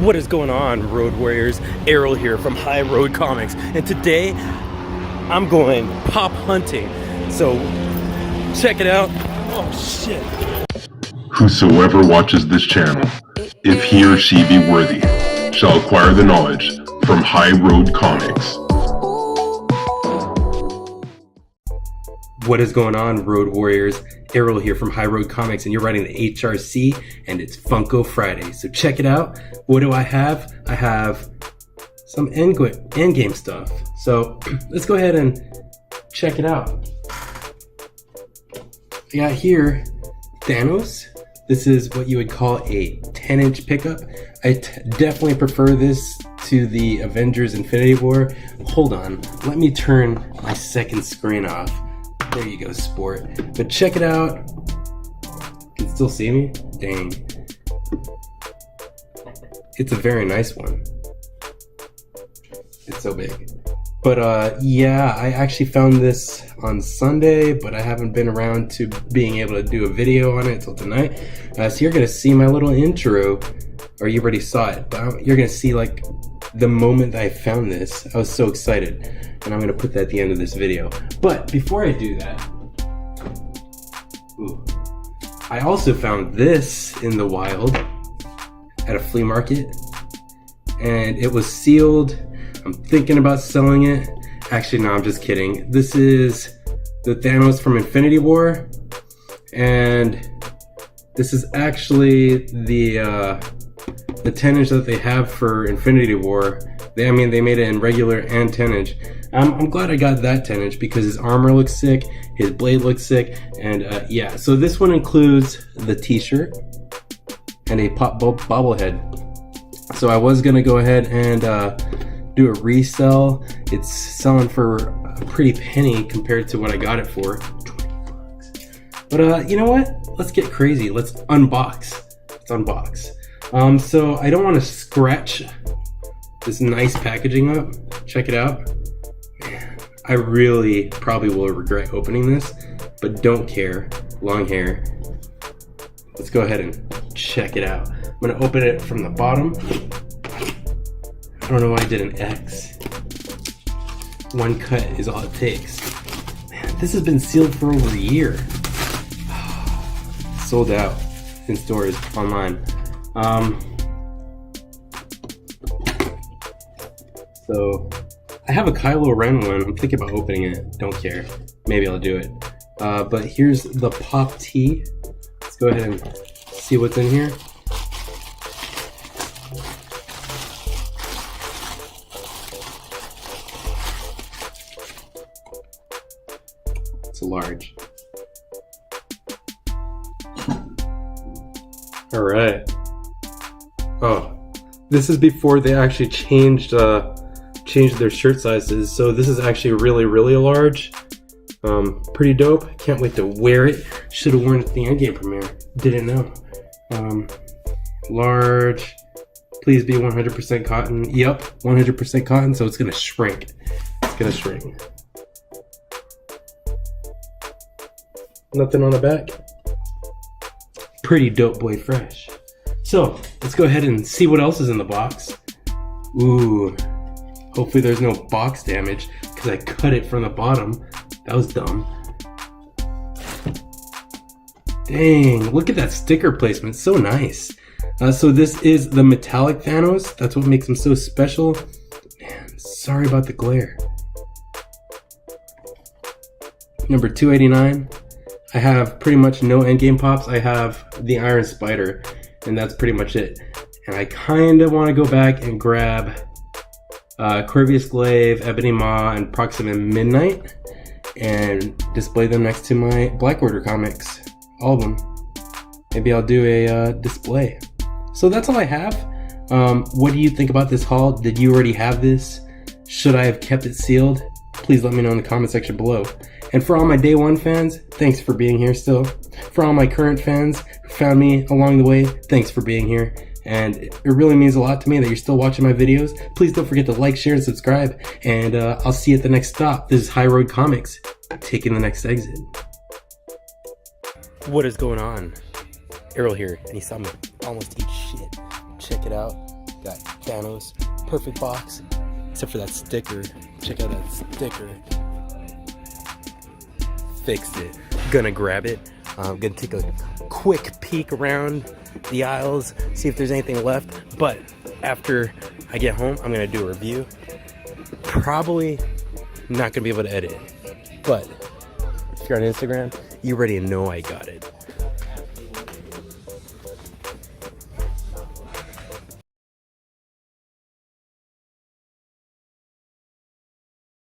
What is going on, Road Warriors? Errol here from High Road Comics, and today I'm going pop hunting. So check it out. Oh shit. Whosoever watches this channel, if he or she be worthy, shall acquire the knowledge from High Road Comics. What is going on, Road Warriors? Errol here from High Road Comics, and you're writing the HRC, and it's Funko Friday. So check it out. What do I have? I have some Endgame stuff. So let's go ahead and check it out. I got here THANOS. This is what you would call a 10-inch pickup. I definitely prefer this to the Avengers Infinity War. Hold on, let me turn my second screen off. There you go, sport. But check it out. Can you still see me? Dang. It's a very nice one. It's so big. But yeah, I actually found this on Sunday, but I haven't been around to being able to do a video on it until tonight. So you're gonna see my little intro, or you already saw it, but you're gonna see like the moment that I found this. I was so excited, and I'm gonna put that at the end of this video. But before I do that, I also found this in the wild at a flea market, and it was sealed. I'm thinking about selling it. Actually, no, I'm just kidding. This is the THANOS from Infinity War, and this is actually the 10-inch that they have for Infinity War. They made it in regular and 10-inch. I'm glad I got that 10-inch because his armor looks sick, his blade looks sick, and yeah. So this one includes the t-shirt and a pop bobblehead. So I was gonna go ahead and do a resell. It's selling for a pretty penny compared to what I got it for, 20 bucks. But you know what? Let's get crazy. Let's unbox. So I don't want to scratch this nice packaging up. Check it out. Man, I really probably will regret opening this, but don't care. Long hair. Let's go ahead and check it out. I'm gonna open it from the bottom. I don't know why I did an X. One cut is all it takes. Man, this has been sealed for over a year. Sold out in stores online. So I have a Kylo Ren one. I'm thinking about opening it. Don't care. Maybe I'll do it. But here's the pop tee. Let's go ahead and see what's in here. It's large. All right. Oh, this is before they actually changed their shirt sizes. So this is actually really large. Pretty dope. Can't wait to wear it. Should have worn it at the Endgame premiere. Didn't know. Large. Please be 100% cotton. Yep, 100% cotton. So it's gonna shrink. It's gonna shrink. Nothing on the back. Pretty dope boy fresh. So let's go ahead and see what else is in the box. Ooh, hopefully there's no box damage because I cut it from the bottom. That was dumb. Dang, look at that sticker placement, so nice. So this is the metallic THANOS. That's what makes him so special. Man, sorry about the glare. Number 289. I have pretty much no Endgame pops. I have the Iron Spider, and that's pretty much it. And I kind of want to go back and grab Corvus Glaive, Ebony Maw, and Proxima Midnight, and display them next to my Black Order comics. All of them. Maybe I'll do a display. So that's all I have. What do you think about this haul? Did you already have this? Should I have kept it sealed? Please let me know in the comment section below. And for all my day one fans, thanks for being here still. For all my current fans who found me along the way, thanks for being here. And it really means a lot to me that you're still watching my videos. Please don't forget to like, share, and subscribe. And I'll see you at the next stop. This is High Road Comics, taking the next exit. What is going on? Errol here, and he saw me almost eat shit. Check it out. Got THANOS, perfect box, except for that sticker. Check out that sticker. Fixed it. Gonna grab it. I'm gonna take a quick peek around the aisles, see if there's anything left. But after I get home, I'm gonna do a review. Probably not gonna be able to edit, but if you're on Instagram, you already know I got it.